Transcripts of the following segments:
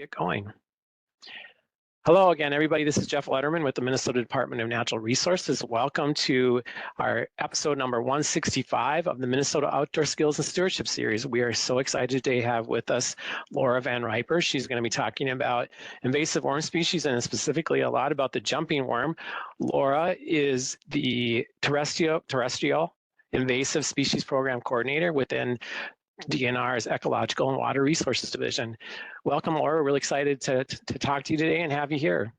Get going. Hello again, everybody. This is Jeff Letterman with the Minnesota Department of Natural Resources. Welcome to our episode number 165 of the Minnesota Outdoor Skills and Stewardship Series. We are so excited to have with us Laura Van Riper. She's going to be talking about invasive worm species and specifically a lot about the jumping worm. Laura is the terrestrial invasive species program coordinator within DNR's Ecological and Water Resources Division. Welcome, Laura. We're really excited to talk to you today and have you here.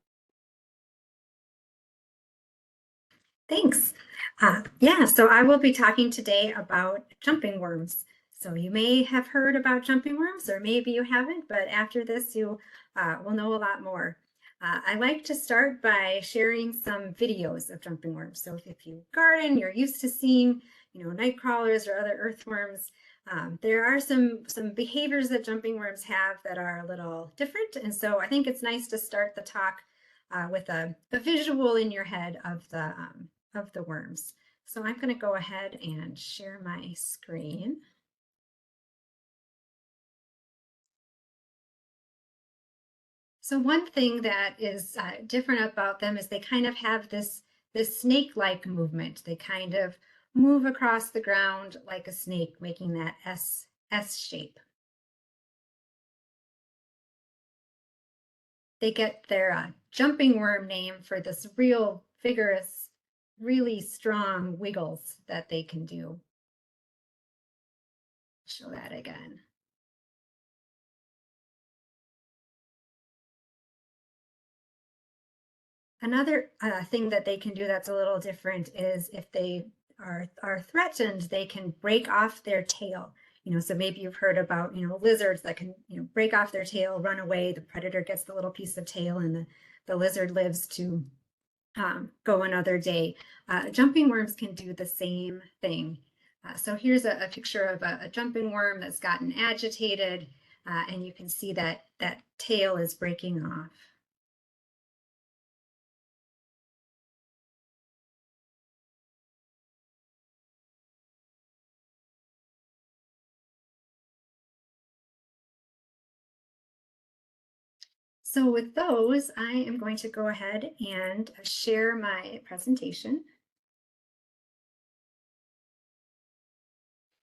Thanks. So I will be talking today about jumping worms. So you may have heard about jumping worms, or maybe you haven't, but after this, you will know a lot more. I like to start by sharing some videos of jumping worms. So if you garden, you're used to seeing, night crawlers or other earthworms. There are some behaviors that jumping worms have that are a little different. And so I think it's nice to start the talk with a visual in your head of the worms. So I'm going to go ahead and share my screen. So one thing that is different about them is they kind of have this snake-like movement. They kind of move across the ground like a snake, making that S shape. They get their jumping worm name for this real vigorous, really strong wiggles that they can do. Show that again. Another thing that they can do that's a little different is if they are threatened, they can break off their tail. So maybe you've heard about, lizards that can, break off their tail, run away. The predator gets the little piece of tail and the lizard lives to go another day. Jumping worms can do the same thing. So here's a picture of a jumping worm that's gotten agitated, and you can see that tail is breaking off. So with those, I am going to go ahead and share my presentation.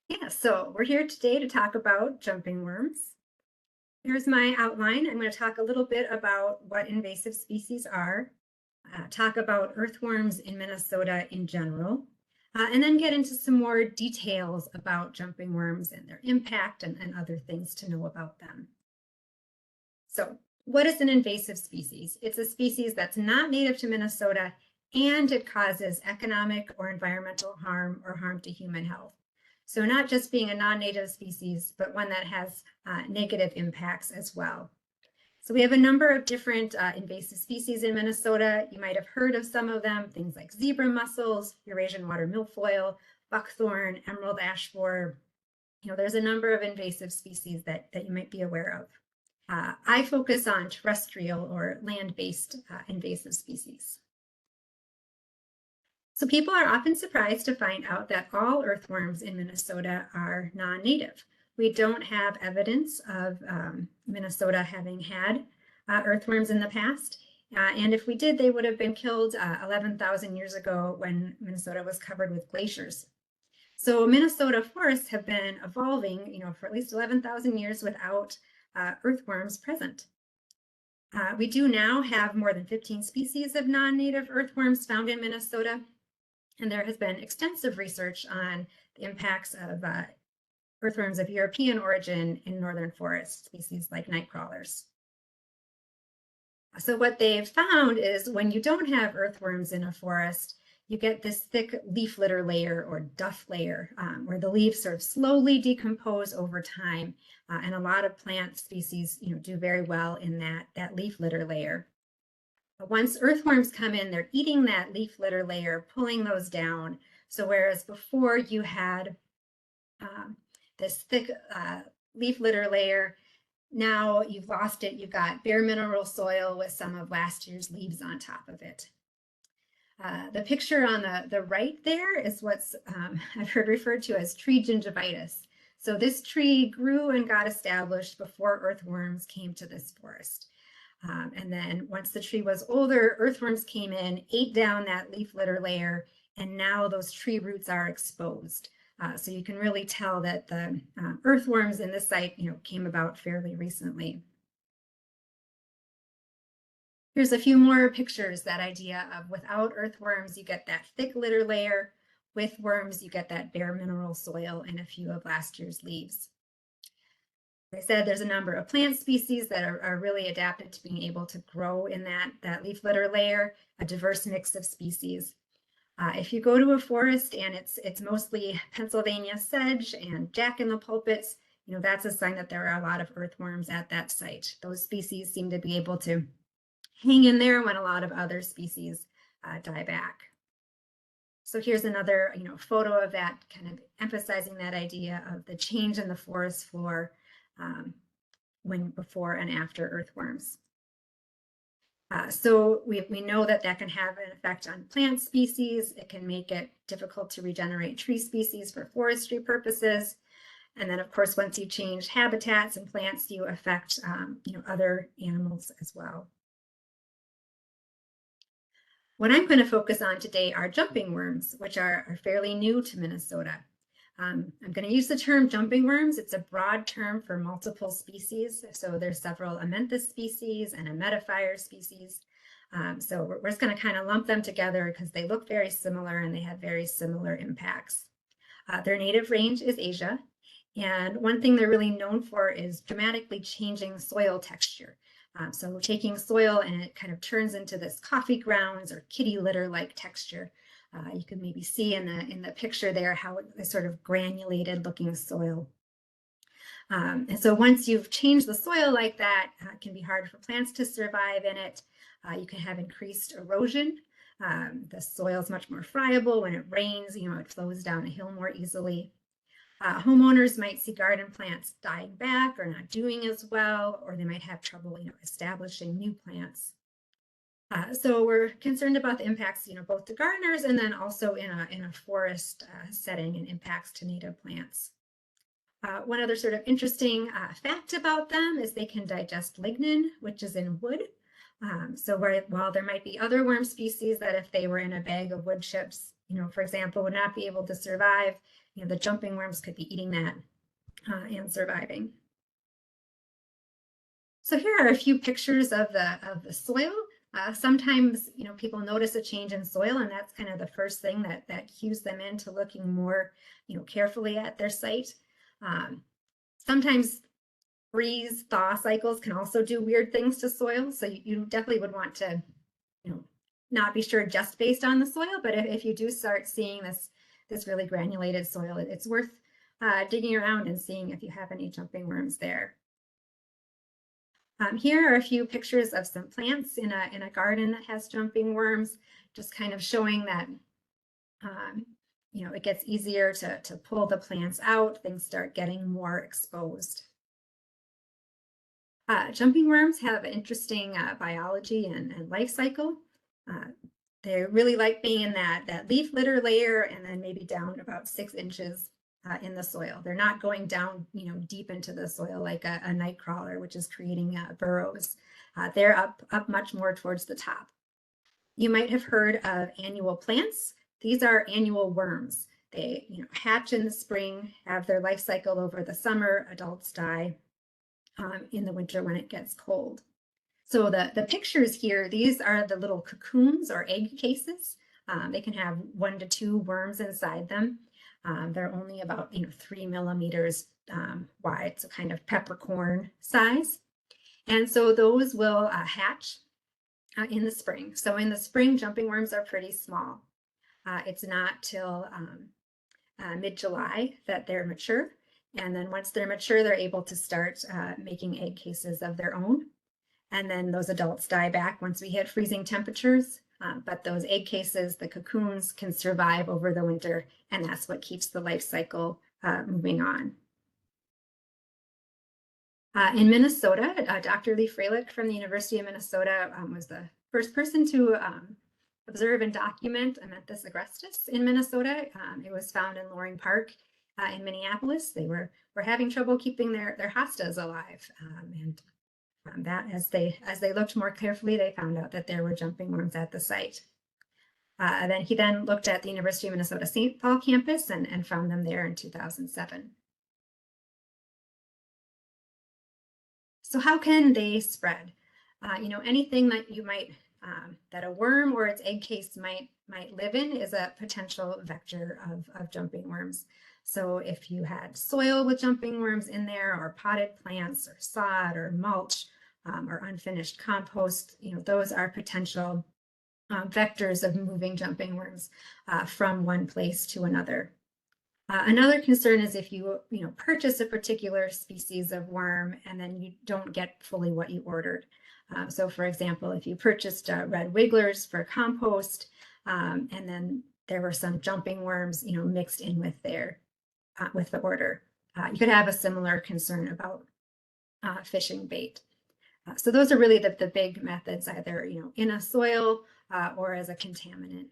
Yeah, so we're here today to talk about jumping worms. Here's my outline. I'm going to talk a little bit about what invasive species are, talk about earthworms in Minnesota in general, and then get into some more details about jumping worms and their impact and other things to know about them. So what is an invasive species? It's a species that's not native to Minnesota and it causes economic or environmental harm or harm to human health. So not just being a non-native species, but one that has negative impacts as well. So we have a number of different invasive species in Minnesota. You might have heard of some of them, things like zebra mussels, Eurasian water milfoil, buckthorn, emerald ash borer. There's a number of invasive species that you might be aware of. I focus on terrestrial or land-based invasive species. So people are often surprised to find out that all earthworms in Minnesota are non-native. We don't have evidence of Minnesota having had earthworms in the past. And if we did, they would have been killed 11,000 years ago when Minnesota was covered with glaciers. So Minnesota forests have been evolving, for at least 11,000 years without earthworms present. We do now have more than 15 species of non-native earthworms found in Minnesota, and there has been extensive research on the impacts of earthworms of European origin in northern forests, species like night crawlers. So what they've found is when you don't have earthworms in a forest, you get this thick leaf litter layer or duff layer where the leaves sort of slowly decompose over time. And a lot of plant species, do very well in that leaf litter layer. But once earthworms come in, they're eating that leaf litter layer, pulling those down. So whereas before you had this thick leaf litter layer, now you've lost it. You've got bare mineral soil with some of last year's leaves on top of it. The picture on the right there is what's I've heard referred to as tree gingivitis. So this tree grew and got established before earthworms came to this forest. And then once the tree was older, earthworms came in, ate down that leaf litter layer, and now those tree roots are exposed. So you can really tell that the earthworms in this site, came about fairly recently. Here's a few more pictures, that idea of without earthworms, you get that thick litter layer. With worms, you get that bare mineral soil and a few of last year's leaves. As I said, there's a number of plant species that are really adapted to being able to grow in that leaf litter layer, a diverse mix of species. If you go to a forest and it's mostly Pennsylvania sedge and jack-in-the-pulpits, that's a sign that there are a lot of earthworms at that site. Those species seem to be able to hang in there when a lot of other species die back. So here's another photo of that, kind of emphasizing that idea of the change in the forest floor when before and after earthworms. So we know that can have an effect on plant species. It can make it difficult to regenerate tree species for forestry purposes. And then, of course, once you change habitats and plants, you affect other animals as well. What I'm going to focus on today are jumping worms, which are fairly new to Minnesota. I'm going to use the term jumping worms. It's a broad term for multiple species. So there's several Amenthus species and Emetifier species. So we're just going to kind of lump them together because they look very similar and they have very similar impacts. Their native range is Asia. And one thing they're really known for is dramatically changing soil texture. So taking soil and it kind of turns into this coffee grounds or kitty litter-like texture. You can maybe see in the picture there how it's sort of granulated looking soil. And so once you've changed the soil like that, it can be hard for plants to survive in it. You can have increased erosion. The soil is much more friable. When it rains, it flows down a hill more easily. Homeowners might see garden plants dying back or not doing as well, or they might have trouble, establishing new plants. So we're concerned about the impacts, both to gardeners and then also in a forest setting and impacts to native plants. One other sort of interesting fact about them is they can digest lignin, which is in wood. So while there might be other worm species that if they were in a bag of wood chips, for example, would not be able to survive, the jumping worms could be eating that and surviving. So here are a few pictures of the soil. Sometimes, people notice a change in soil, and that's kind of the first thing that cues them into looking more, carefully at their site. Sometimes freeze thaw cycles can also do weird things to soil. So you definitely would want to, not be sure just based on the soil, but if you do start seeing this really granulated soil, it's worth digging around and seeing if you have any jumping worms there. Here are a few pictures of some plants in a garden that has jumping worms, just kind of showing that it gets easier to pull the plants out, things start getting more exposed. Jumping worms have interesting biology and life cycle. They really like being in that leaf litter layer and then maybe down about 6 inches in the soil. They're not going down, deep into the soil like a night crawler, which is creating burrows. They're up much more towards the top. You might have heard of annual plants. These are annual worms. They hatch in the spring, have their life cycle over the summer. Adults die in the winter when it gets cold. So the pictures here, these are the little cocoons or egg cases. They can have 1 to 2 worms inside them. They're only about 3 millimeters wide, so kind of peppercorn size. And so those will hatch in the spring. So in the spring, jumping worms are pretty small. It's not till mid-July that they're mature. And then once they're mature, they're able to start making egg cases of their own. And then those adults die back once we hit freezing temperatures. But those egg cases, the cocoons, can survive over the winter, and that's what keeps the life cycle moving on. In Minnesota, Dr. Lee Freilich from the University of Minnesota was the first person to observe and document Amenthus agrestis in Minnesota. It was found in Loring Park in Minneapolis. They were were having trouble keeping their hostas alive. And that as they looked more carefully, they found out that there were jumping worms at the site. Then he looked at the University of Minnesota St. Paul campus and found them there in 2007. So how can they spread? Anything that you might that a worm or its egg case might live in is a potential vector of jumping worms. So if you had soil with jumping worms in there, or potted plants, or sod, or mulch, or unfinished compost, those are potential vectors of moving jumping worms from one place to another. Another concern is if you purchase a particular species of worm and then you don't get fully what you ordered. So for example, if you purchased red wigglers for compost, and then there were some jumping worms mixed in with with the order, you could have a similar concern about fishing bait. So those are really the big methods, either in a soil or as a contaminant.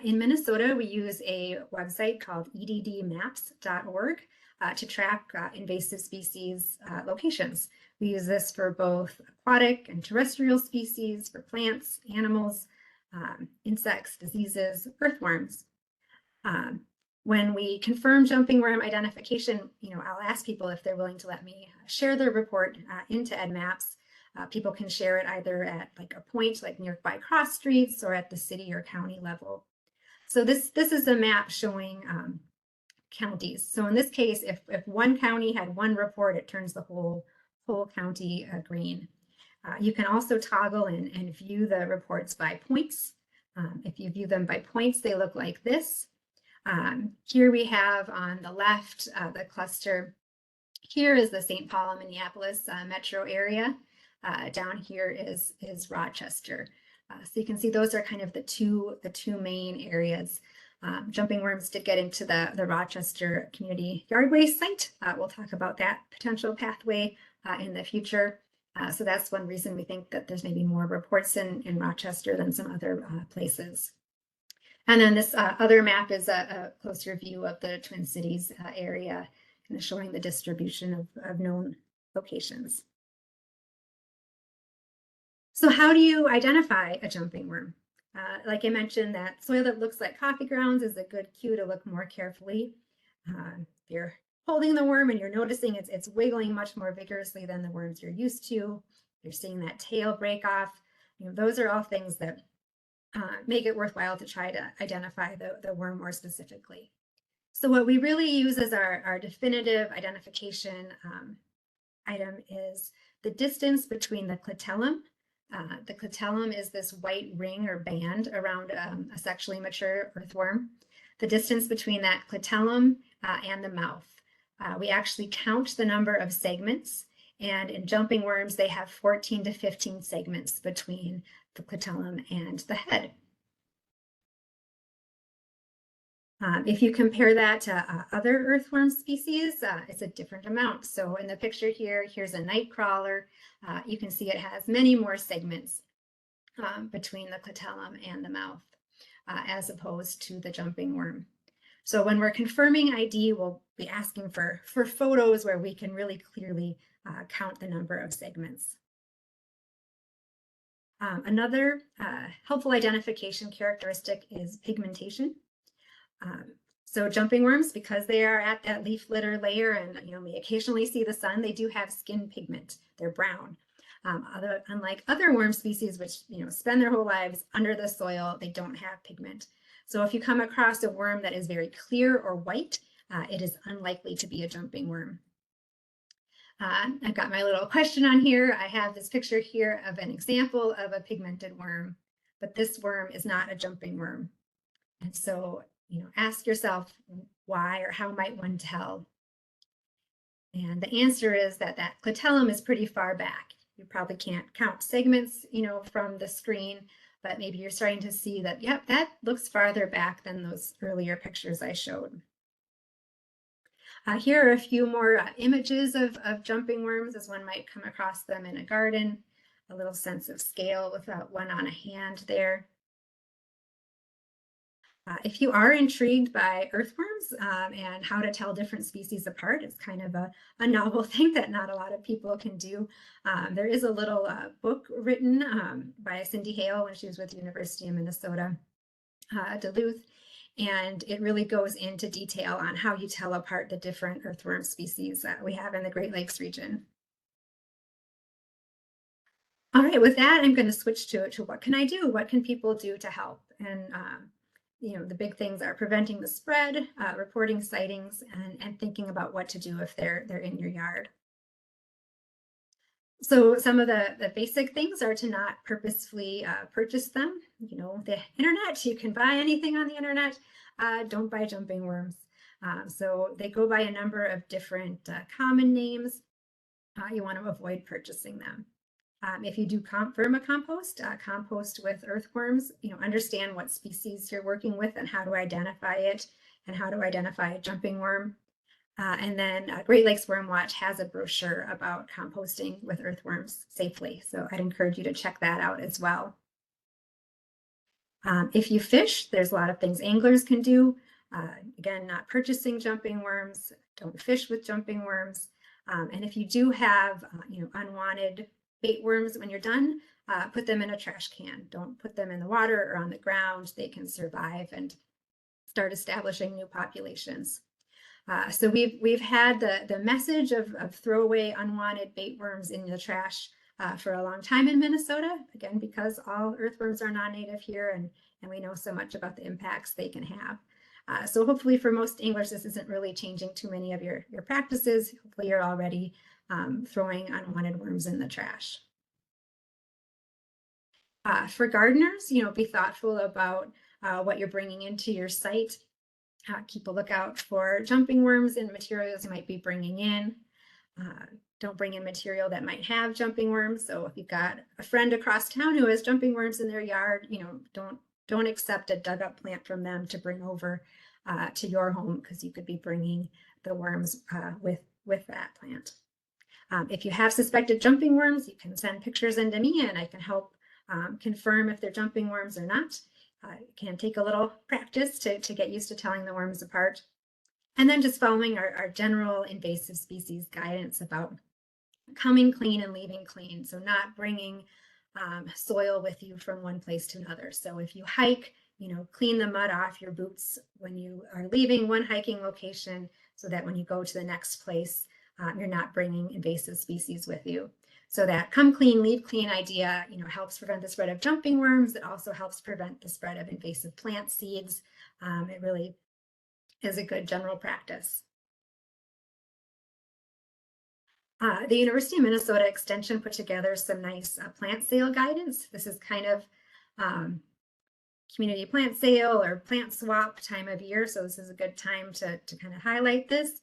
In Minnesota, we use a website called eddmaps.org to track invasive species locations. We use this for both aquatic and terrestrial species, for plants, animals, insects, diseases, earthworms. When we confirm jumping worm identification, I'll ask people if they're willing to let me share their report into EdMaps. People can share it either at like a point like nearby cross streets or at the city or county level. So this is a map showing counties. So in this case, if one county had one report, it turns the whole county green. You can also toggle and view the reports by points. If you view them by points, they look like this. Here we have on the left the cluster. Here is the St. Paul, Minneapolis metro area. Down here is Rochester. So you can see those are kind of the two main areas. Jumping worms did get into the Rochester Community Yardway site. We'll talk about that potential pathway in the future. So that's one reason we think that there's maybe more reports in Rochester than some other places. And then this other map is a closer view of the Twin Cities area, kind of showing the distribution of known locations. So how do you identify a jumping worm? Like I mentioned, that soil that looks like coffee grounds is a good cue to look more carefully. If you're holding the worm and you're noticing it's wiggling much more vigorously than the worms you're used to, you're seeing that tail break off, those are all things that make it worthwhile to try to identify the worm more specifically. So what we really use as our definitive identification item is the distance between the clitellum. The clitellum is this white ring or band around a sexually mature earthworm. The distance between that clitellum and the mouth. We actually count the number of segments, and in jumping worms, they have 14 to 15 segments between the clitellum and the head. If you compare that to other earthworm species, it's a different amount. So in the picture here, here's a night crawler. You can see it has many more segments between the clitellum and the mouth, as opposed to the jumping worm. So when we're confirming ID, we'll be asking for photos where we can really clearly count the number of segments. Another helpful identification characteristic is pigmentation. So jumping worms, because they are at that leaf litter layer and we occasionally see the sun, they do have skin pigment. They're brown. Unlike other worm species, which spend their whole lives under the soil, they don't have pigment. So if you come across a worm that is very clear or white, it is unlikely to be a jumping worm. I've got my little question on here. I have this picture here of an example of a pigmented worm, but this worm is not a jumping worm. And so ask yourself why or how might one tell? And the answer is that clitellum is pretty far back. You probably can't count segments, from the screen, but maybe you're starting to see that, yep, that looks farther back than those earlier pictures I showed. Here are a few more images of jumping worms as one might come across them in a garden. A little sense of scale with one on a hand there. If you are intrigued by earthworms and how to tell different species apart, it's kind of a novel thing that not a lot of people can do. There is a little book written by Cindy Hale when she was with the University of Minnesota, Duluth, and it really goes into detail on how you tell apart the different earthworm species that we have in the Great Lakes region. All right, with that, I'm going to switch to what can I do? What can people do to help? And the big things are preventing the spread, reporting sightings, and thinking about what to do if they're in your yard. So some of the basic things are to not purposefully purchase them. The internet, you can buy anything on the internet. Don't buy jumping worms. So they go by a number of different common names. You want to avoid purchasing them. If you do vermicompost, compost with earthworms, understand what species you're working with and how to identify it and how to identify a jumping worm. And then Great Lakes Worm Watch has a brochure about composting with earthworms safely. So I'd encourage you to check that out as well. If you fish, there's a lot of things anglers can do. Again, not purchasing jumping worms, don't fish with jumping worms. And if you do have, unwanted bait worms when you're done, put them in a trash can. Don't put them in the water or on the ground. They can survive and start establishing new populations. So we've had the message of throw away unwanted bait worms in the trash for a long time in Minnesota, again, because all earthworms are non-native here and we know so much about the impacts they can have. So hopefully for most anglers, this isn't really changing too many of your practices. Hopefully you're already throwing unwanted worms in the trash. For gardeners, be thoughtful about what you're bringing into your site. Keep a lookout for jumping worms and materials you might be bringing in. Don't bring in material that might have jumping worms. So if you've got a friend across town who has jumping worms in their yard, don't accept a dug up plant from them to bring over to your home, because you could be bringing the worms with that plant. If you have suspected jumping worms, you can send pictures into me and I can help confirm if they're jumping worms or not. It can take a little practice to get used to telling the worms apart. And then just following our general invasive species guidance about coming clean and leaving clean. So not bringing soil with you from one place to another. So if you hike, clean the mud off your boots when you are leaving one hiking location, so that when you go to the next place, you're not bringing invasive species with you. So that come clean, leave clean idea, helps prevent the spread of jumping worms. It also helps prevent the spread of invasive plant seeds. It really is a good general practice. The University of Minnesota Extension put together some nice plant sale guidance. This is kind of community plant sale or plant swap time of year. So this is a good time to kind of highlight this.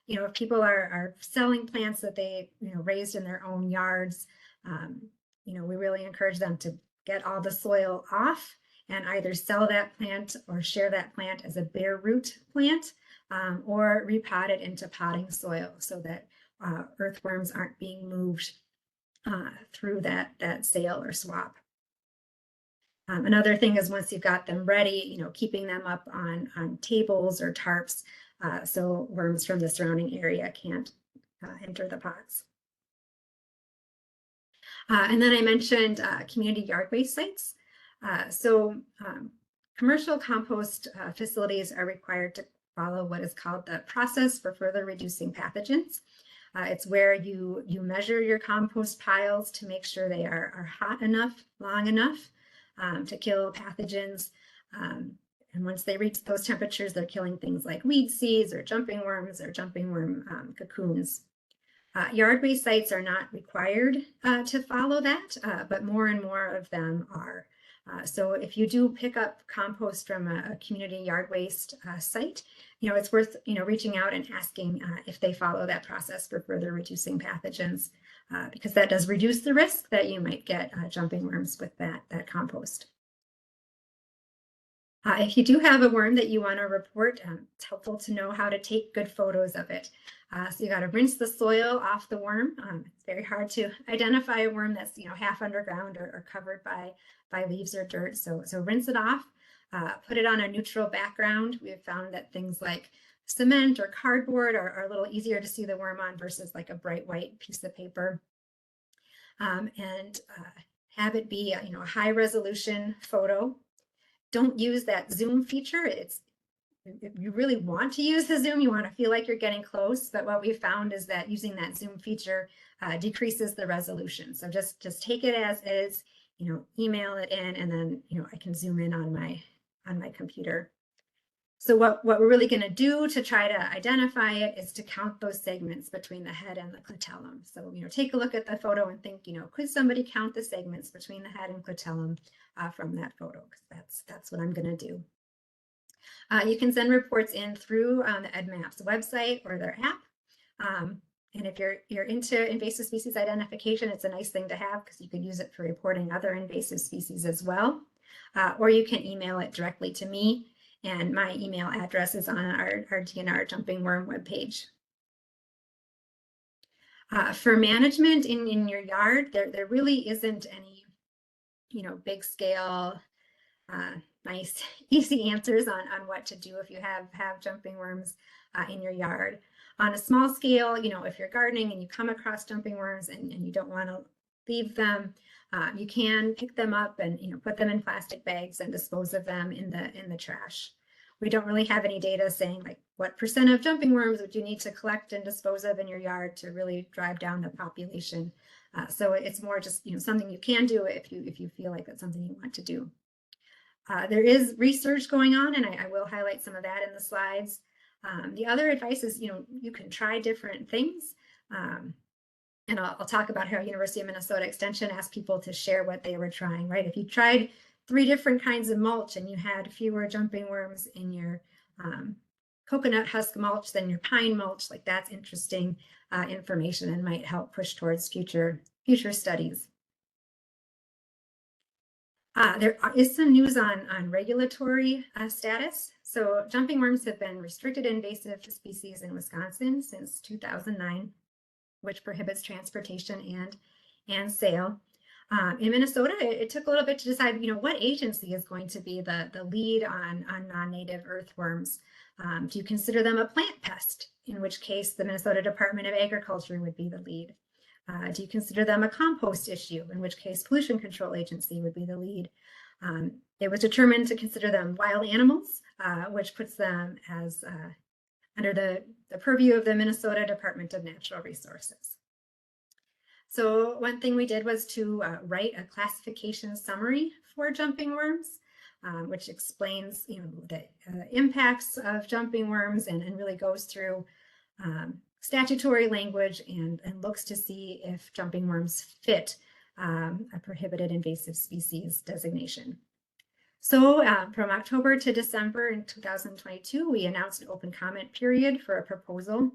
If people are selling plants that they raised in their own yards, we really encourage them to get all the soil off and either sell that plant or share that plant as a bare root plant, or repot it into potting soil so that earthworms aren't being moved through that sale or swap. Another thing is, once you've got them ready, keeping them up on tables or tarps so worms from the surrounding area can't enter the pots. And then I mentioned community yard waste sites. Commercial compost facilities are required to follow what is called the process for further reducing pathogens. It's where you measure your compost piles to make sure they are hot enough, long enough to kill pathogens. And once they reach those temperatures, they're killing things like weed seeds or jumping worms or jumping worm cocoons. Yard waste sites are not required to follow that, but more and more of them are. So if you do pick up compost from a community yard waste site, it's worth reaching out and asking if they follow that process for further reducing pathogens, because that does reduce the risk that you might get jumping worms with that compost. If you do have a worm that you want to report, it's helpful to know how to take good photos of it. So you got to rinse the soil off the worm. It's very hard to identify a worm that's half underground or covered by leaves or dirt. So rinse it off. put it on a neutral background. We have found that things like cement or cardboard are a little easier to see the worm on versus like a bright white piece of paper. And have it be a high resolution photo. Don't use that zoom feature. If you really want to use the zoom, you want to feel like you're getting close, but what we found is that using that zoom feature decreases the resolution. So just take it as is, email it in, and then I can zoom in on my computer. So what we're really going to do to try to identify it is to count those segments between the head and the clitellum. So take a look at the photo and think, could somebody count the segments between the head and clitellum from that photo? Because that's what I'm going to do. You can send reports in through the EdMaps website or their app. And if you're into invasive species identification, it's a nice thing to have because you can use it for reporting other invasive species as well. Or you can email it directly to me, and my email address is on our DNR Jumping Worm webpage. For management in your yard, there really isn't any big scale nice, easy answers on what to do if you have jumping worms in your yard. On a small scale, if you're gardening and you come across jumping worms and you don't want to leave them, you can pick them up and put them in plastic bags and dispose of them in the trash. We don't really have any data saying like what % of jumping worms would you need to collect and dispose of in your yard to really drive down the population. So it's more just something you can do if you feel like that's something you want to do. There is research going on, and I will highlight some of that in the slides. The other advice is, you can try different things. And I'll talk about how University of Minnesota Extension asked people to share what they were trying, right? If you tried 3 different kinds of mulch and you had fewer jumping worms in your coconut husk mulch than your pine mulch, like that's interesting information and might help push towards future studies. There is some news on regulatory status. So jumping worms have been restricted invasive species in Wisconsin since 2009, which prohibits transportation and sale. In Minnesota, it took a little bit to decide, what agency is going to be the lead on non-native earthworms. Do you consider them a plant pest, in which case the Minnesota Department of Agriculture would be the lead? Do you consider them a compost issue, in which case Pollution Control Agency would be the lead? It was determined to consider them wild animals, which puts them as under the purview of the Minnesota Department of Natural Resources. So one thing we did was to write a classification summary for jumping worms, which explains the impacts of jumping worms and really goes through statutory language and looks to see if jumping worms fit a prohibited invasive species designation. So from October to December in 2022, we announced an open comment period for a proposal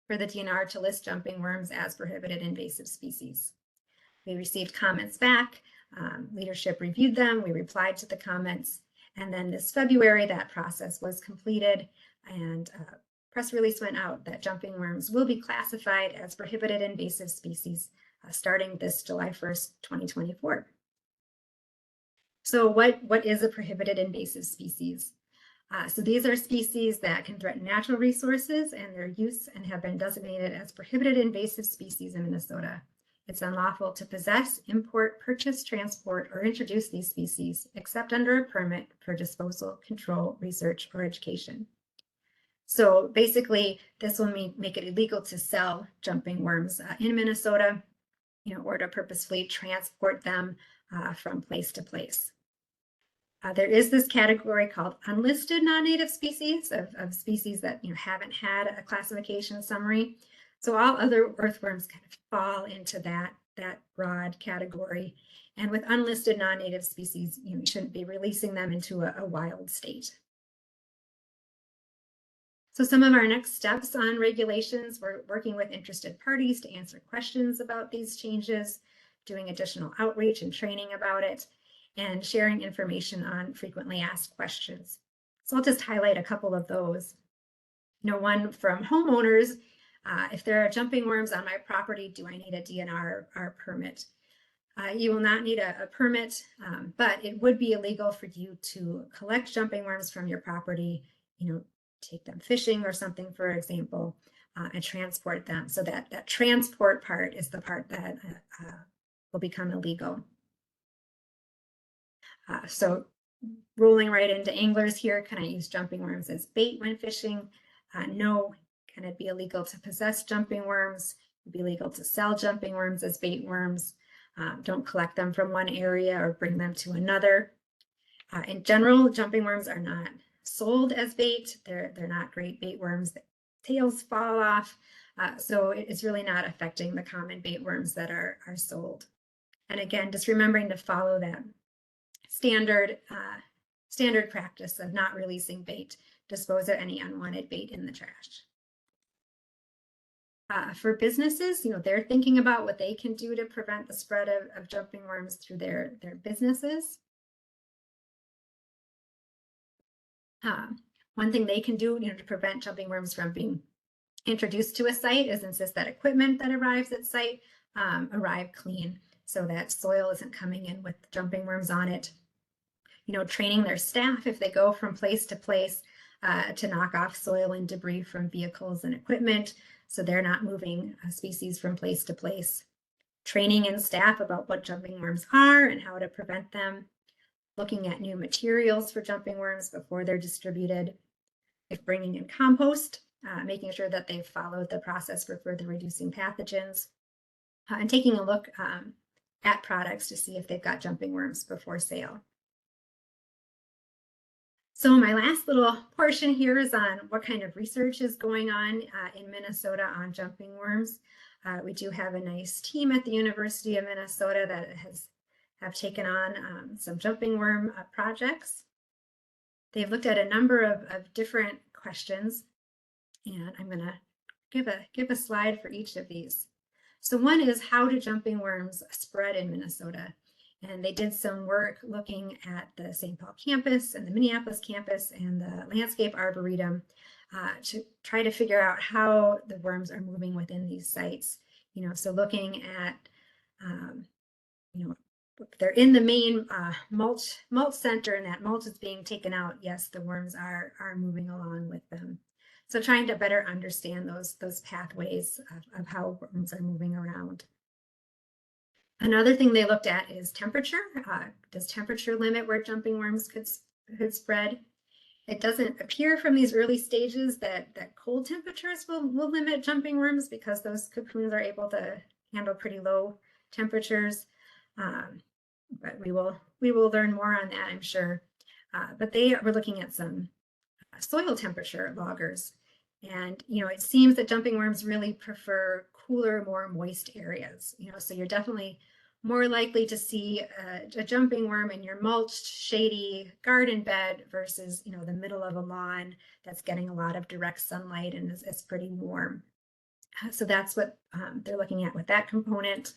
for the DNR to list jumping worms as prohibited invasive species. We received comments back, leadership reviewed them, we replied to the comments, and then this February that process was completed, and press release went out that jumping worms will be classified as prohibited invasive species starting this July 1st, 2024. So what is a prohibited invasive species? So these are species that can threaten natural resources and their use and have been designated as prohibited invasive species in Minnesota. It's unlawful to possess, import, purchase, transport, or introduce these species except under a permit for disposal, control, research, or education. So basically, this will make it illegal to sell jumping worms in Minnesota, or to purposefully transport them from place to place. There is this category called unlisted non-native species of species that haven't had a classification summary. So all other earthworms kind of fall into that broad category. And with unlisted non-native species, you shouldn't be releasing them into a wild state. So some of our next steps on regulations, we're working with interested parties to answer questions about these changes, doing additional outreach and training about it, and sharing information on frequently asked questions. So I'll just highlight a couple of those. One from homeowners, if there are jumping worms on my property, do I need a DNR permit? You will not need a permit, but it would be illegal for you to collect jumping worms from your property, take them fishing or something, for example, and transport them. So that transport part is the part that will become illegal. So rolling right into anglers here, can I use jumping worms as bait when fishing? No. Can it be illegal to possess jumping worms? It would be illegal to sell jumping worms as bait worms. Don't collect them from one area or bring them to another. In general, jumping worms are not sold as bait. They're not great bait worms. The tails fall off. So it's really not affecting the common bait worms that are sold. And again, just remembering to follow that standard practice of not releasing bait, dispose of any unwanted bait in the trash. For businesses, they're thinking about what they can do to prevent the spread of jumping worms through their businesses. One thing they can do, to prevent jumping worms from being introduced to a site is insist that equipment that arrives at site arrive clean, so that soil isn't coming in with jumping worms on it. Training their staff if they go from place to place to knock off soil and debris from vehicles and equipment, so they're not moving species from place to place. Training in staff about what jumping worms are and how to prevent them. Looking at new materials for jumping worms before they're distributed. If bringing in compost, making sure that they've followed the process for further reducing pathogens. And taking a look at products to see if they've got jumping worms before sale. So my last little portion here is on what kind of research is going on in Minnesota on jumping worms. We do have a nice team at the University of Minnesota that have taken on some jumping worm projects. They've looked at a number of different questions, and I'm going to give a slide for each of these. So one is, how do jumping worms spread in Minnesota? And they did some work looking at the St. Paul campus and the Minneapolis campus and the landscape arboretum to try to figure out how the worms are moving within these sites. So looking at, if they're in the main mulch center and that mulch is being taken out, yes, the worms are moving along with them. So trying to better understand those pathways of how worms are moving around. Another thing they looked at is temperature. Does temperature limit where jumping worms could spread? It doesn't appear from these early stages that cold temperatures will limit jumping worms, because those cocoons are able to handle pretty low temperatures. But we will learn more on that, I'm sure. But they were looking at some soil temperature loggers. And, it seems that jumping worms really prefer cooler, more moist areas. So you're definitely more likely to see a jumping worm in your mulched, shady garden bed versus, the middle of a lawn that's getting a lot of direct sunlight and is pretty warm. So that's what they're looking at with that component.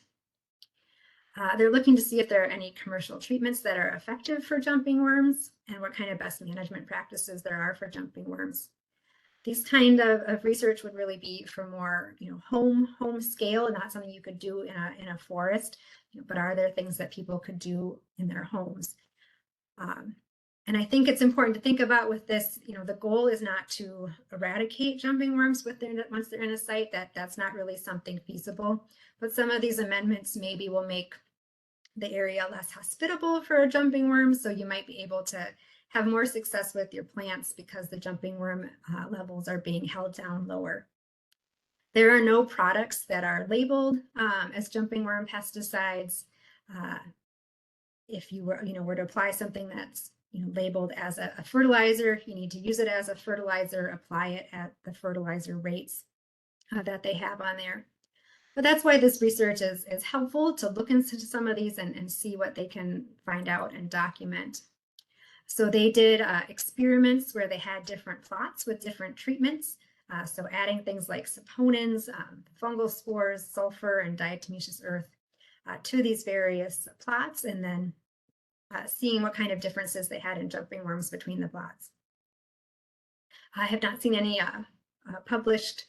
They're looking to see if there are any commercial treatments that are effective for jumping worms and what kind of best management practices there are for jumping worms. These kind of research would really be for more, home scale, and not something you could do in a forest, but are there things that people could do in their homes? And I think it's important to think about with this, the goal is not to eradicate jumping worms once they're in a site. That's not really something feasible, but some of these amendments maybe will make the area less hospitable for a jumping worm, so you might be able to have more success with your plants because the jumping worm levels are being held down lower. There are no products that are labeled as jumping worm pesticides. If you were to apply something that's labeled as a fertilizer, you need to use it as a fertilizer, apply it at the fertilizer rates that they have on there. But that's why this research is helpful, to look into some of these and see what they can find out and document. So they did experiments where they had different plots with different treatments. So adding things like saponins, fungal spores, sulfur, and diatomaceous earth to these various plots, and then seeing what kind of differences they had in jumping worms between the plots. I have not seen any published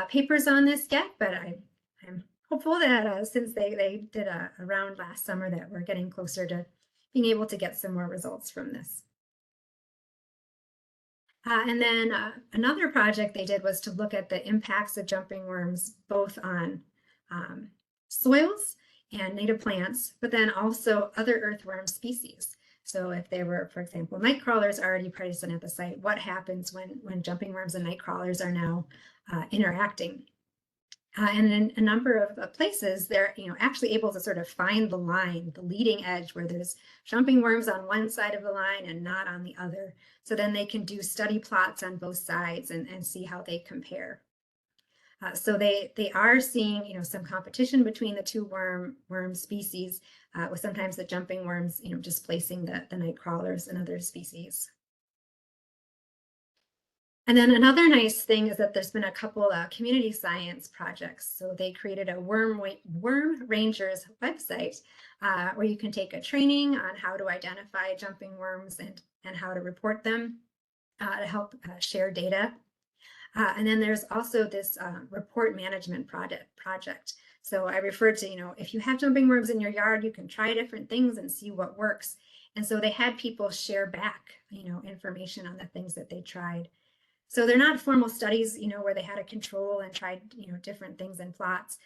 papers on this yet, but I'm hopeful that since they did a round last summer, that we're getting closer to being able to get some more results from this. And then another project they did was to look at the impacts of jumping worms, both on soils and native plants, but then also other earthworm species. So if they were, for example, night crawlers already present at the site, what happens when jumping worms and night crawlers are now interacting? And in a number of places, they're actually able to sort of find the line, the leading edge, where there's jumping worms on one side of the line and not on the other. So then they can do study plots on both sides and see how they compare. So they are seeing some competition between the two worm species, with sometimes the jumping worms displacing the night crawlers and other species. And then another nice thing is that there's been a couple community science projects. So they created a Worm Rangers website where you can take a training on how to identify jumping worms and how to report them to help share data. And then there's also this report management project. So I referred to, if you have jumping worms in your yard, you can try different things and see what works. And so they had people share back, information on the things that they tried. So they're not formal studies, where they had a control and tried, different things in plots.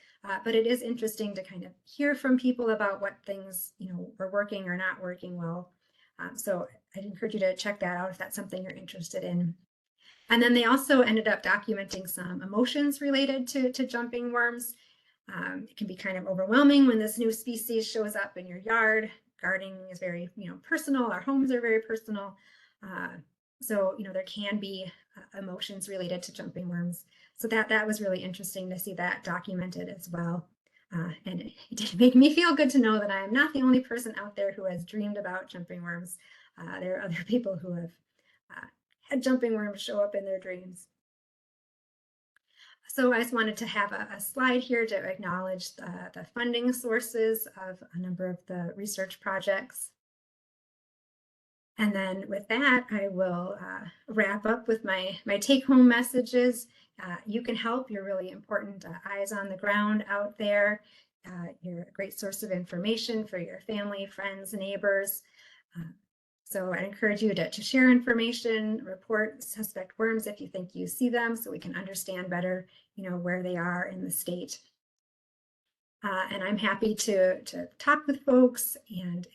But it is interesting to kind of hear from people about what things, were working or not working well. So I'd encourage you to check that out if that's something you're interested in. And then they also ended up documenting some emotions related to jumping worms. It can be kind of overwhelming when this new species shows up in your yard. Gardening is very, personal. Our homes are very personal. So, there can be emotions related to jumping worms. So that was really interesting to see that documented as well. And it did make me feel good to know that I am not the only person out there who has dreamed about jumping worms. There are other people who have had jumping worms show up in their dreams. So I just wanted to have a slide here to acknowledge the funding sources of a number of the research projects. And then with that, I will wrap up with my take-home messages. You can help. You're really important eyes on the ground out there. You're a great source of information for your family, friends, neighbors. So I encourage you to share information, report suspect worms if you think you see them, so we can understand better, where they are in the state. And I'm happy to talk with folks and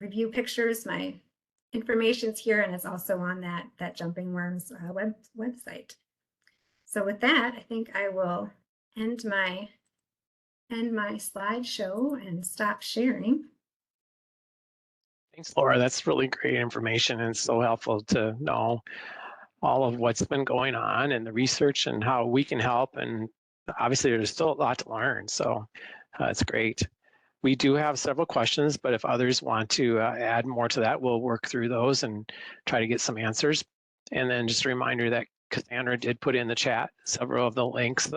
review pictures. My information's here, and it's also on that jumping worms website. So with that, I think I will end my slideshow and stop sharing. Thanks, Laura. That's really great information and so helpful to know all of what's been going on and the research and how we can help. And obviously there's still a lot to learn. So it's great. We do have several questions, but if others want to add more to that, we'll work through those and try to get some answers. And then just a reminder that Cassandra did put in the chat several of the links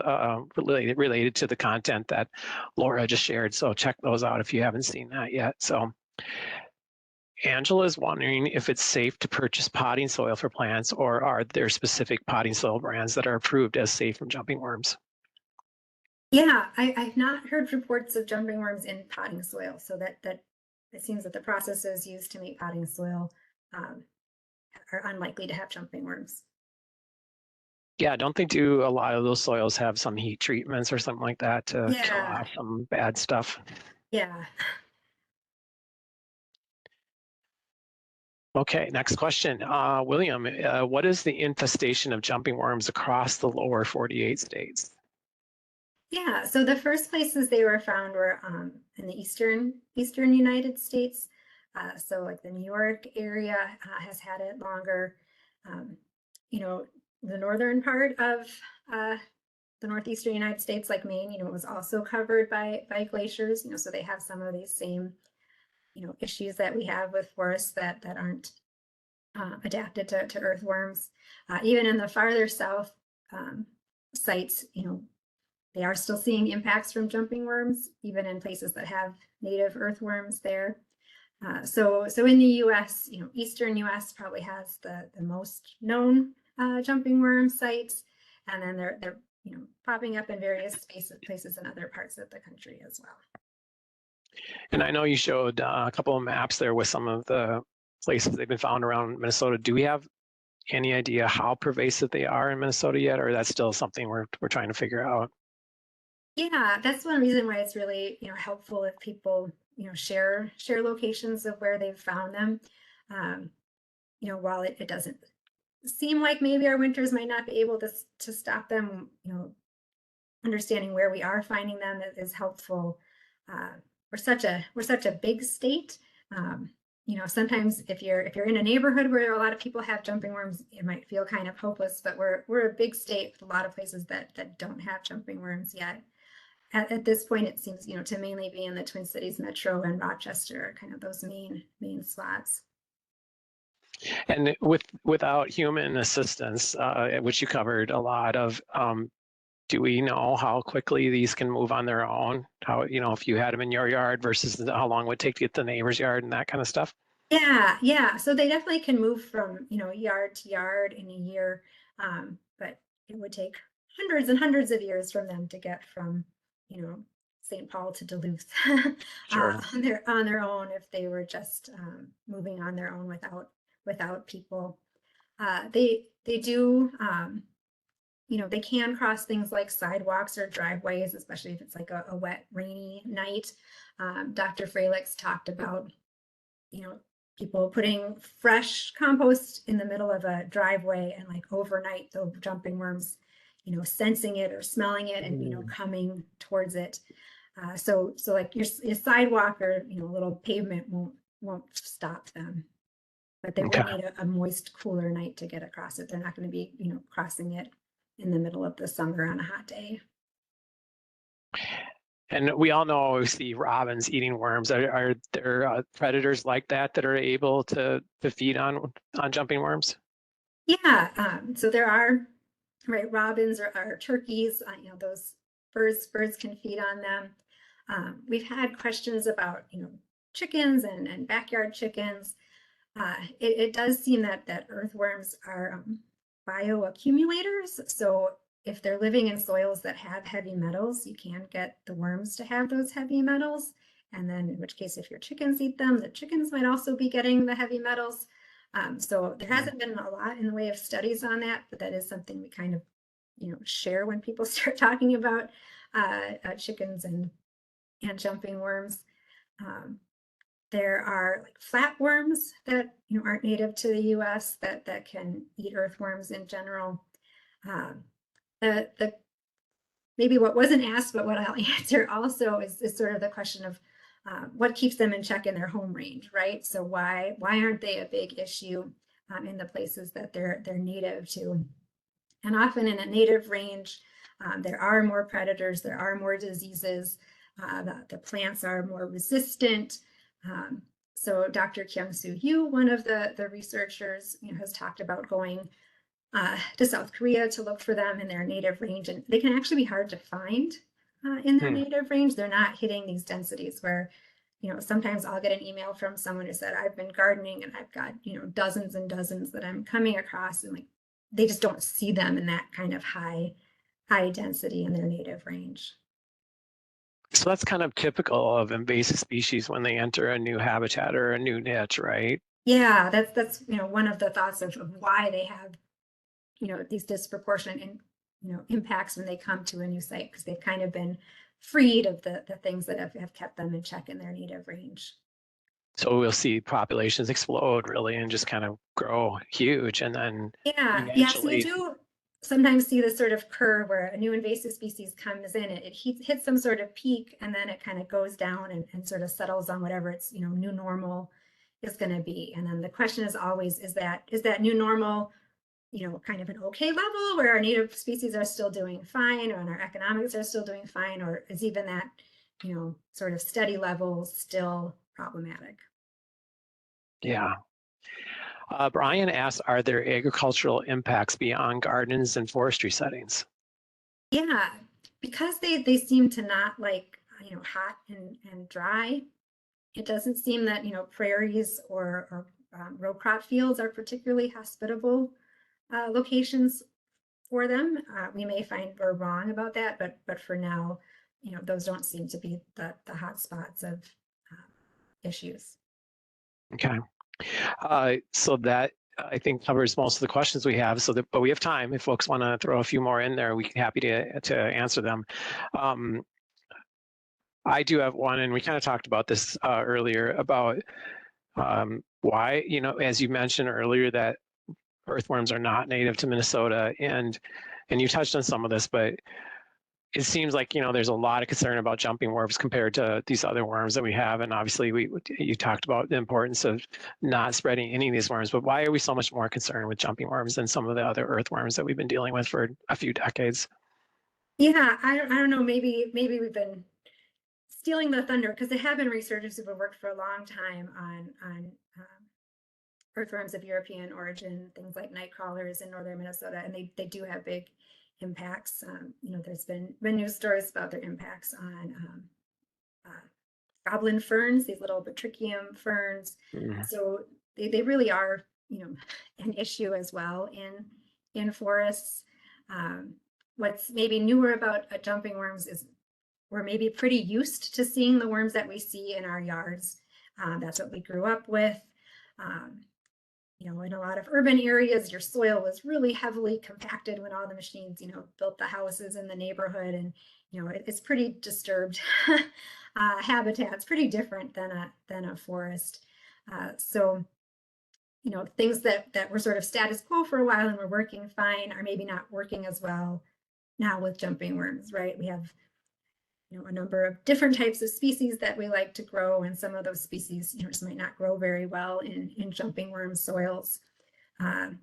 related to the content that Laura just shared. So check those out if you haven't seen that yet. So Angela is wondering if it's safe to purchase potting soil for plants, or are there specific potting soil brands that are approved as safe from jumping worms? Yeah, I've not heard reports of jumping worms in potting soil, so that it seems that the processes used to make potting soil are unlikely to have jumping worms. Yeah, don't they do a lot of those soils have some heat treatments or something like that to kill off some bad stuff? Yeah. Okay, next question. William, what is the infestation of jumping worms across the lower 48 states? Yeah, so the first places they were found were in the eastern United States. So like the New York area has had it longer. The northern part of the northeastern United States, like Maine, it was also covered by glaciers. So they have some of these same issues that we have with forests that aren't adapted to earthworms. Even in the farther south sites, they are still seeing impacts from jumping worms, even in places that have native earthworms there. So in the U.S., eastern U.S. probably has the most known jumping worm sites, and then they're popping up in various places in other parts of the country as well. And I know you showed a couple of maps there with some of the places they've been found around Minnesota. Do we have any idea how pervasive they are in Minnesota yet, or that's still something we're trying to figure out? Yeah, that's one reason why it's really, helpful if people, share locations of where they've found them. Um, while it doesn't seem like maybe our winters might not be able to stop them, understanding where we are finding them is helpful. We're such a big state. Sometimes if you're in a neighborhood where a lot of people have jumping worms, it might feel kind of hopeless, but we're a big state with a lot of places that don't have jumping worms yet. At this point, it seems, to mainly be in the Twin Cities metro and Rochester, kind of those main spots. And without human assistance, which you covered a lot of, do we know how quickly these can move on their own? How, if you had them in your yard versus how long it would take to get to the neighbor's yard and that kind of stuff? Yeah. So they definitely can move from, yard to yard in a year, but it would take hundreds and hundreds of years from them to get from, St. Paul to Duluth Sure. on their own if they were just moving on their own without people. They do, they can cross things like sidewalks or driveways, especially if it's like a wet, rainy night. Dr. Fralix talked about, people putting fresh compost in the middle of a driveway, and like overnight, the jumping worms, sensing it or smelling it and, coming towards it. So like your sidewalk or, little pavement won't stop them, but they will need a moist, cooler night to get across it. They're not going to be, crossing it in the middle of the summer on a hot day. And we all know we see robins eating worms. Are there predators like that are able to feed on jumping worms? Yeah, so there are, right, robins or turkeys, those birds can feed on them. We've had questions about, chickens and backyard chickens. It does seem that earthworms are bioaccumulators. So if they're living in soils that have heavy metals, you can get the worms to have those heavy metals. And then in which case, if your chickens eat them, the chickens might also be getting the heavy metals. So there hasn't been a lot in the way of studies on that, but that is something we kind of, share when people start talking about chickens and jumping worms. There are like flatworms that aren't native to the U.S. that can eat earthworms in general. The maybe what wasn't asked, but what I'll answer also is sort of the question of what keeps them in check in their home range, right? So why aren't they a big issue in the places that they're native to? And often in a native range, there are more predators, there are more diseases, the plants are more resistant. So Dr. Kyung-Soo Yu, one of the researchers, has talked about going to South Korea to look for them in their native range, and they can actually be hard to find in their native range. They're not hitting these densities where, sometimes I'll get an email from someone who said, I've been gardening and I've got, dozens and dozens that I'm coming across, and like they just don't see them in that kind of high density in their native range. So that's kind of typical of invasive species when they enter a new habitat or a new niche, right? Yeah, that's one of the thoughts of why they have these disproportionate impacts when they come to a new site, because they've kind of been freed of the things that have kept them in check in their native range. So we'll see populations explode really and just kind of grow huge, and then Yeah, so you eventually, do sometimes see this sort of curve where a new invasive species comes in, it hits some sort of peak, and then it kind of goes down and sort of settles on whatever its new normal is going to be. And then the question is always, is that new normal kind of an okay level where our native species are still doing fine, and our economics are still doing fine, or is even that, sort of steady level still problematic? yeah. Brian asks, are there agricultural impacts beyond gardens and forestry settings? Yeah, because they seem to not like, hot and dry. It doesn't seem that, prairies or row crop fields are particularly hospitable locations for them. We may find we're wrong about that, but for now, those don't seem to be the hot spots of issues. Okay. So that I think covers most of the questions we have. But we have time. If folks want to throw a few more in there, we're happy to answer them. I do have one, and we kind of talked about this earlier about why, as you mentioned earlier, that earthworms are not native to Minnesota, and you touched on some of this, but it seems like there's a lot of concern about jumping worms compared to these other worms that we have, and obviously you talked about the importance of not spreading any of these worms. But why are we so much more concerned with jumping worms than some of the other earthworms that we've been dealing with for a few decades? Yeah, I don't know. Maybe we've been stealing the thunder, because there have been researchers who have worked for a long time on earthworms of European origin, things like night crawlers in northern Minnesota, and they do have big impacts. There's been news stories about their impacts on goblin ferns, these little batricium ferns. Mm. So they really are, an issue as well in forests. What's maybe newer about jumping worms is we're maybe pretty used to seeing the worms that we see in our yards. That's what we grew up with. In a lot of urban areas, your soil was really heavily compacted when all the machines, built the houses in the neighborhood, and it's pretty disturbed habitat. It's pretty different than a forest. So things that were sort of status quo for a while and were working fine are maybe not working as well now with jumping worms, right? We have a number of different types of species that we like to grow, and some of those species, just might not grow very well in jumping worm soils.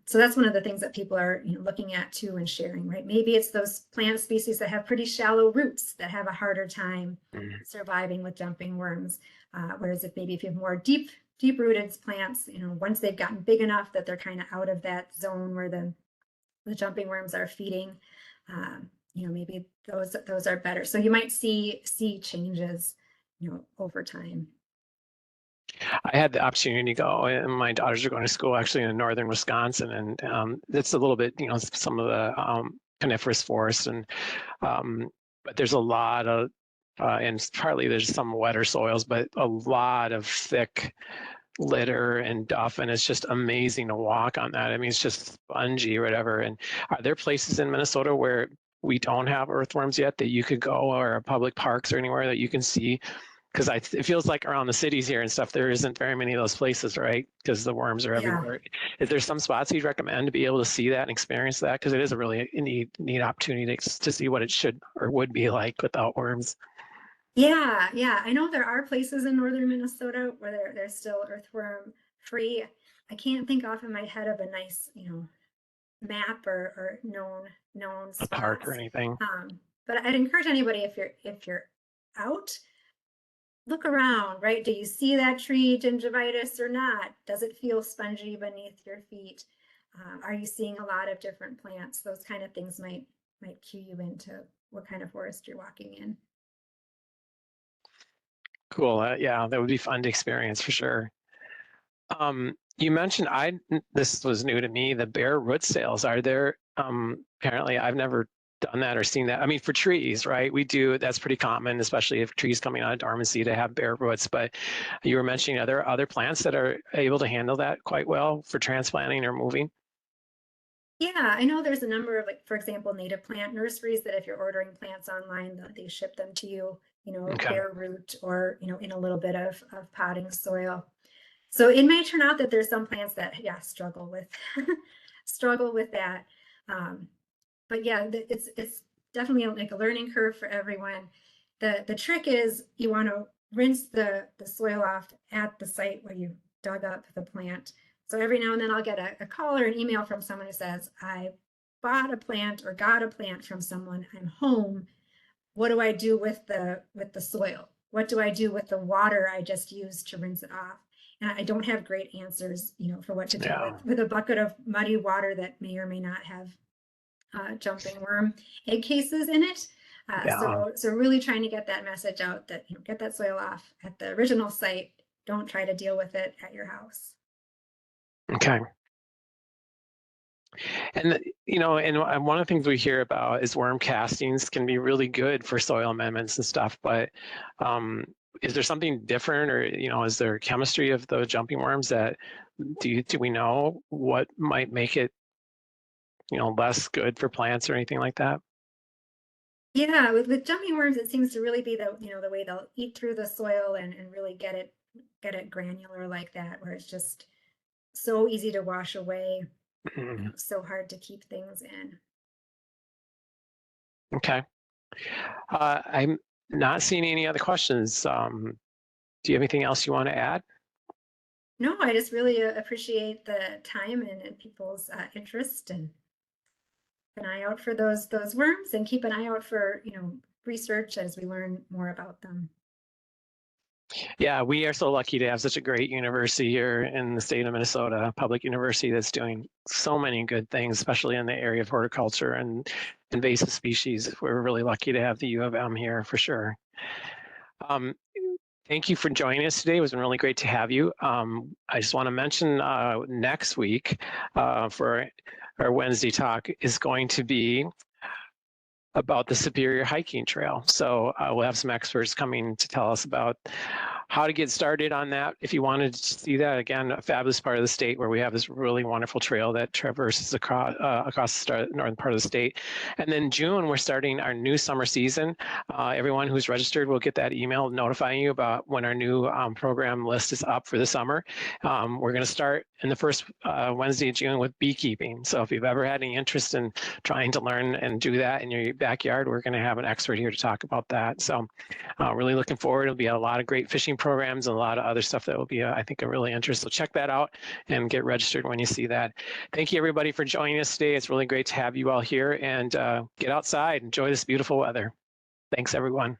So that's one of the things that people are looking at too and sharing, right? Maybe it's those plant species that have pretty shallow roots that have a harder time surviving with jumping worms. Whereas if you have more deep-rooted plants, once they've gotten big enough that they're kind of out of that zone where the jumping worms are feeding, maybe those are better. So you might see changes, over time. I had the opportunity to go, and my daughters are going to school actually in northern Wisconsin, and it's a little bit, some of the coniferous forests, and but there's a lot of, and partly there's some wetter soils, but a lot of thick litter and duff, and it's just amazing to walk on that. I mean, it's just spongy or whatever. And are there places in Minnesota where we don't have earthworms yet that you could go, or public parks or anywhere that you can see? Because it feels like around the cities here and stuff, there isn't very many of those places, right? Because the worms are everywhere. Is there some spots you'd recommend to be able to see that and experience that? Because it is a really neat opportunity to see what it should or would be like without worms. Yeah, I know there are places in northern Minnesota where they're still earthworm free. I can't think off in my head of a nice, map or known A park or spots. anything. But I'd encourage anybody, if you're out, look around, right? Do you see that tree gingivitis or not? Does it feel spongy beneath your feet? Are you seeing a lot of different plants? Those kind of things might cue you into what kind of forest you're walking in. Cool. Yeah, that would be fun to experience for sure. You mentioned this was new to me, the bare root sales. Are there, apparently I've never done that or seen that. I mean, for trees, right? We do, that's pretty common, especially if trees coming out of dormancy to have bare roots. But you were mentioning other plants that are able to handle that quite well for transplanting or moving. Yeah, I know there's a number of, like, for example, native plant nurseries that if you're ordering plants online, they ship them to you, Okay. bare root or, in a little bit of potting soil. So it may turn out that there's some plants that, struggle with struggle with that. But yeah, it's definitely like a learning curve for everyone. The trick is you want to rinse the soil off at the site where you dug up the plant. So every now and then I'll get a call or an email from someone who says, I bought a plant or got a plant from someone, I'm home. What do I do with the soil? What do I do with the water I just used to rinse it off? And I don't have great answers, for what to do with a bucket of muddy water that may or may not have jumping worm egg cases in it. So really trying to get that message out that, get that soil off at the original site. Don't try to deal with it at your house. Okay. And, and one of the things we hear about is worm castings can be really good for soil amendments and stuff, but is there something different, or, is there chemistry of the jumping worms that, do we know what might make it, less good for plants or anything like that? Yeah, with jumping worms, it seems to really be the way they'll eat through the soil and really get it granular like that, where it's just so easy to wash away, Mm, so hard to keep things in. okay. I'm not seeing any other questions. Do you have anything else you want to add? No, I just really appreciate the time and people's interest, and keep an eye out for those worms, and keep an eye out for research as we learn more about them. Yeah, we are so lucky to have such a great university here in the state of Minnesota, a public university that's doing so many good things, especially in the area of horticulture and invasive species. We're really lucky to have the U of M here for sure. Um, Thank you for joining us today. It was really great to have you. I just want to mention next week for our Wednesday talk is going to be about the Superior Hiking Trail. So we'll have some experts coming to tell us about how to get started on that. If you wanted to see that, again, a fabulous part of the state where we have this really wonderful trail that traverses across the northern part of the state. And then June, we're starting our new summer season. Everyone who's registered will get that email notifying you about when our new program list is up for the summer. We're going to start in the first Wednesday of June with beekeeping. So if you've ever had any interest in trying to learn and do that in your backyard, we're going to have an expert here to talk about that. So really looking forward. It'll be a lot of great fishing programs and a lot of other stuff that will be, I think, a really interest. So check that out and get registered when you see that. Thank you, everybody, for joining us today. It's really great to have you all here, and get outside, enjoy this beautiful weather. Thanks, everyone.